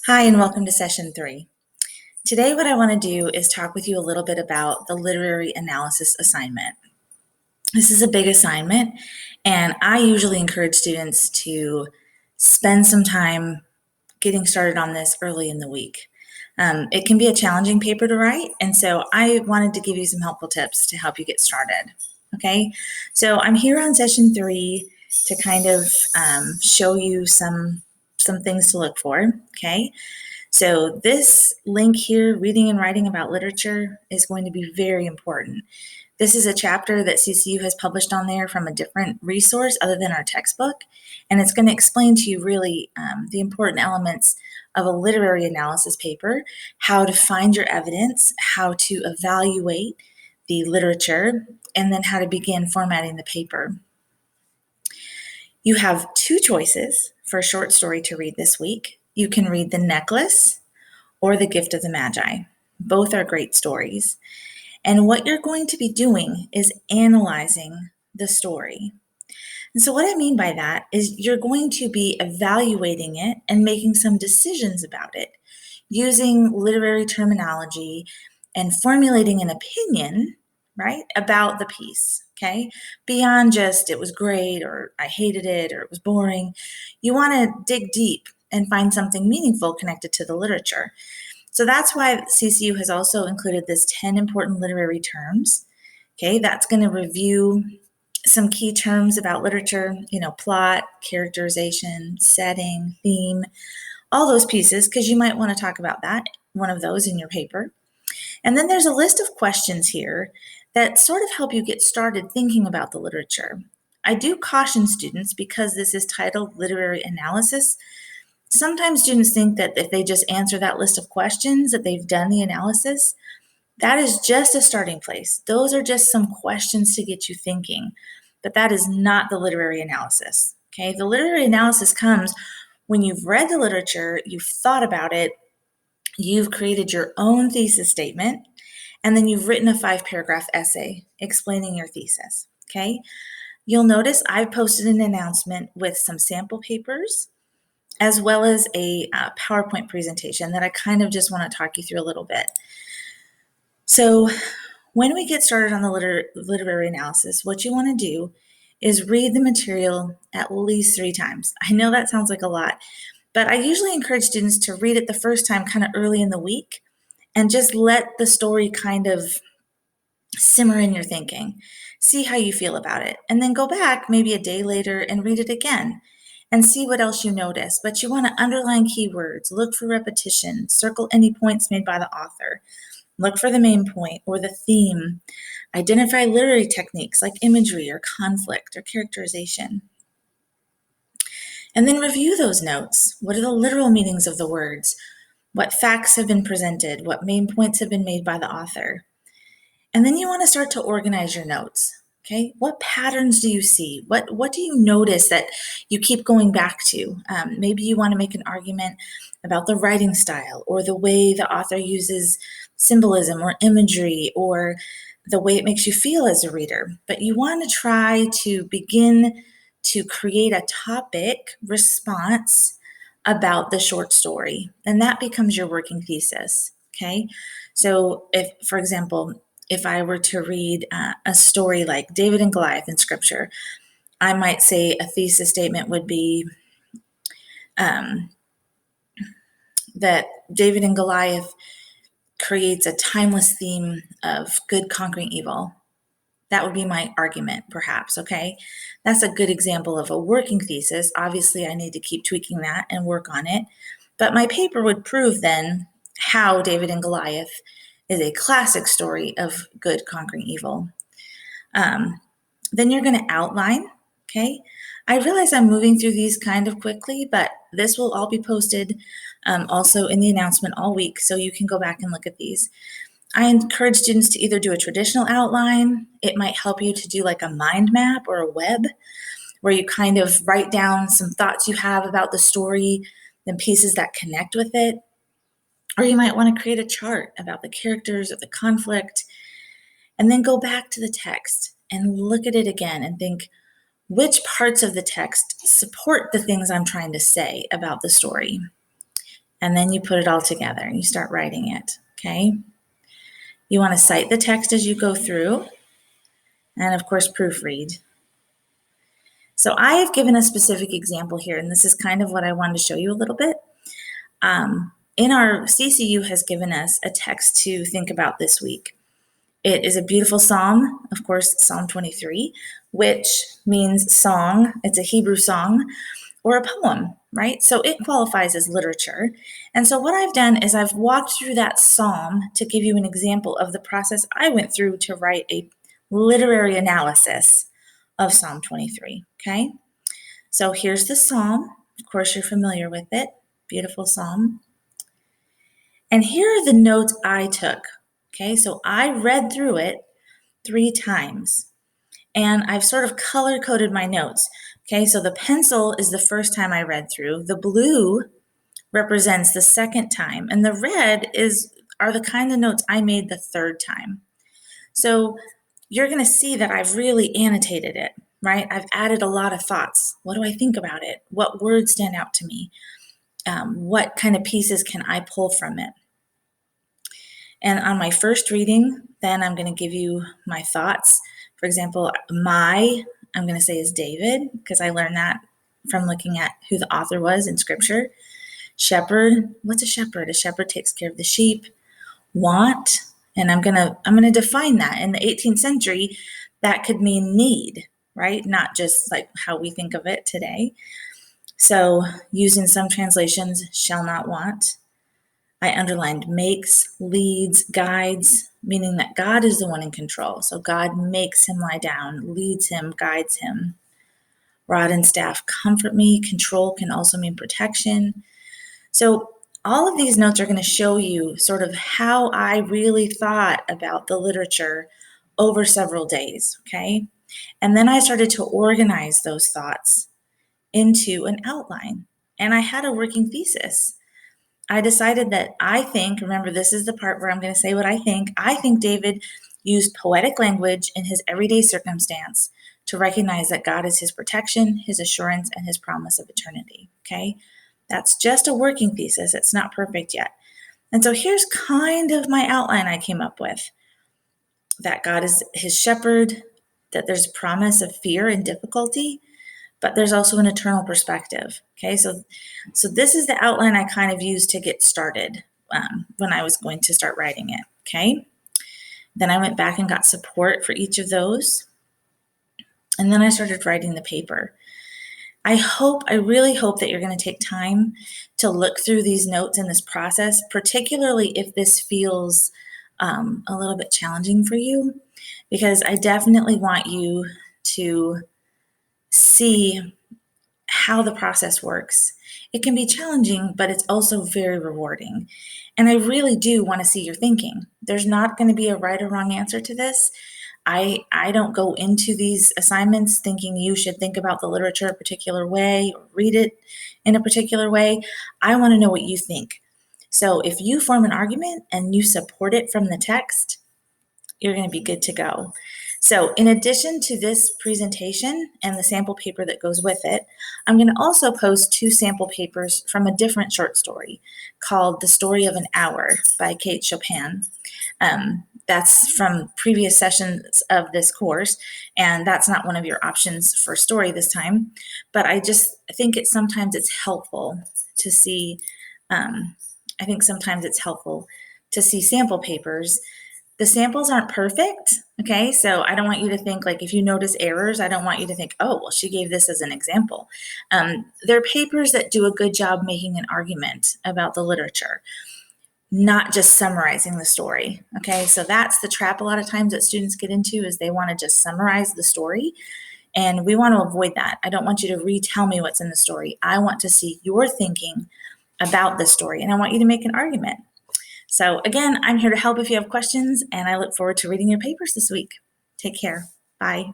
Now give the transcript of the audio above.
Hi, and welcome to session 3. Today, what I want to do is talk with you a little bit about the literary analysis assignment. This is a big assignment, and I usually encourage students to spend some time getting started on this early in the week. It can be a challenging paper to write, and so I wanted to give you some helpful tips to help you get started. Okay, so I'm here on session 3 to kind of show you some things to look for. Okay. So this link here, reading and writing about literature, is going to be very important. This is a chapter that CCU has published on there from a different resource other than our textbook, and it's going to explain to you really the important elements of a literary analysis paper, how to find your evidence, how to evaluate the literature, and then how to begin formatting the paper. You have 2 choices for a short story to read this week. You can read The Necklace or The Gift of the Magi. Both are great stories. And what you're going to be doing is analyzing the story. And so what I mean by that is you're going to be evaluating it and making some decisions about it, using literary terminology and formulating an opinion, right, about the piece, okay? Beyond just it was great or I hated it or it was boring. You want to dig deep and find something meaningful connected to the literature. So that's why CCU has also included this 10 important literary terms. Okay, that's going to review some key terms about literature, plot, characterization, setting, theme, all those pieces, because you might want to talk about one of those in your paper. And then there's a list of questions here that sort of help you get started thinking about the literature. I do caution students, because this is titled Literary Analysis, sometimes students think that if they just answer that list of questions, that they've done the analysis. That is just a starting place. Those are just some questions to get you thinking, but that is not the literary analysis. Okay, the literary analysis comes when you've read the literature, you've thought about it, you've created your own thesis statement, and then you've written a 5-paragraph essay explaining your thesis. Okay, you'll notice I've posted an announcement with some sample papers as well as a PowerPoint presentation that I kind of just want to talk you through a little bit. So when we get started on the literary analysis, what you want to do is read the material at least 3 times. I know that sounds like a lot, but I usually encourage students to read it the first time kind of early in the week and just let the story kind of simmer in your thinking. See how you feel about it, and then go back maybe a day later and read it again and see what else you notice. But you want to underline keywords, look for repetition, circle any points made by the author, look for the main point or the theme, identify literary techniques like imagery or conflict or characterization. And then review those notes. What are the literal meanings of the words? What facts have been presented? What main points have been made by the author? And then you want to start to organize your notes. Okay, what patterns do you see? What do you notice that you keep going back to? Maybe you want to make an argument about the writing style or the way the author uses symbolism or imagery or the way it makes you feel as a reader. But you want to try to begin to create a topic response about the short story, and that becomes your working thesis. Okay, so if, for example, if I were to read a story like David and Goliath in Scripture, I might say a thesis statement would be that David and Goliath creates a timeless theme of good conquering evil. That would be my argument, perhaps, okay? That's a good example of a working thesis. Obviously, I need to keep tweaking that and work on it. But my paper would prove then how David and Goliath is a classic story of good conquering evil. Then you're going to outline, okay? I realize I'm moving through these kind of quickly, but this will all be posted also in the announcement all week, so you can go back and look at these. I encourage students to either do a traditional outline. It might help you to do like a mind map or a web, where you kind of write down some thoughts you have about the story, then pieces that connect with it. Or you might want to create a chart about the characters or the conflict, and then go back to the text and look at it again and think, which parts of the text support the things I'm trying to say about the story? and then you put it all together and you start writing it, okay? You want to cite the text as you go through, and of course, proofread. So I have given a specific example here, and this is kind of what I wanted to show you a little bit. In our CCU has given us a text to think about this week. It is a beautiful psalm, of course, Psalm 23, which means song. It's a Hebrew song or a poem, right? So it qualifies as literature. And so what I've done is I've walked through that psalm to give you an example of the process I went through to write a literary analysis of Psalm 23, okay? So here's the psalm. Of course, you're familiar with it. Beautiful psalm. And here are the notes I took, okay? So I read through it 3 times, and I've sort of color-coded my notes, okay? So the pencil is the first time I read through. The blue represents the second time, and the red are the kind of notes I made the third time. So you're going to see that I've really annotated it, right? I've added a lot of thoughts. What do I think about it? What words stand out to me? What kind of pieces can I pull from it? And on my first reading, then I'm going to give you my thoughts. For example, I'm going to say is David, because I learned that from looking at who the author was in scripture. Shepherd, what's a shepherd? A shepherd takes care of the sheep. Want, and I'm going to define that. In the 18th century, that could mean need, right? Not just like how we think of it today. So used in some translations, shall not want. I underlined makes, leads, guides, meaning that God is the one in control. So God makes him lie down, leads him, guides him. Rod and staff comfort me. Control can also mean protection. So all of these notes are going to show you sort of how I really thought about the literature over several days, okay? And then I started to organize those thoughts into an outline. And I had a working thesis. I decided that remember, this is the part where I'm going to say what I think David used poetic language in his everyday circumstance to recognize that God is his protection, his assurance, and his promise of eternity, okay? That's just a working thesis. It's not perfect yet. And so here's kind of my outline I came up with. That God is his shepherd, that there's promise of fear and difficulty, but there's also an eternal perspective. Okay, so this is the outline I kind of used to get started when I was going to start writing it. Okay, then I went back and got support for each of those, and then I started writing the paper. I really hope that you're going to take time to look through these notes in this process, particularly if this feels a little bit challenging for you, because I definitely want you to see how the process works. It can be challenging, but it's also very rewarding. And I really do want to see your thinking. There's not going to be a right or wrong answer to this. I don't go into these assignments thinking you should think about the literature a particular way or read it in a particular way. I want to know what you think. So if you form an argument and you support it from the text, you're going to be good to go. So in addition to this presentation and the sample paper that goes with it, I'm going to also post 2 sample papers from a different short story called The Story of an Hour by Kate Chopin. That's from previous sessions of this course, and that's not one of your options for story this time. But I just think sometimes it's helpful to see, sample papers. The samples aren't perfect, okay? So I don't want you to think, like, if you notice errors, I don't want you to think, oh, well, she gave this as an example. They're papers that do a good job making an argument about the literature, not just summarizing the story, okay? So that's the trap a lot of times that students get into, is they want to just summarize the story, and we want to avoid that. I don't want you to retell me what's in the story. I want to see your thinking about the story, and I want you to make an argument. So again, I'm here to help if you have questions, and I look forward to reading your papers this week. Take care. Bye.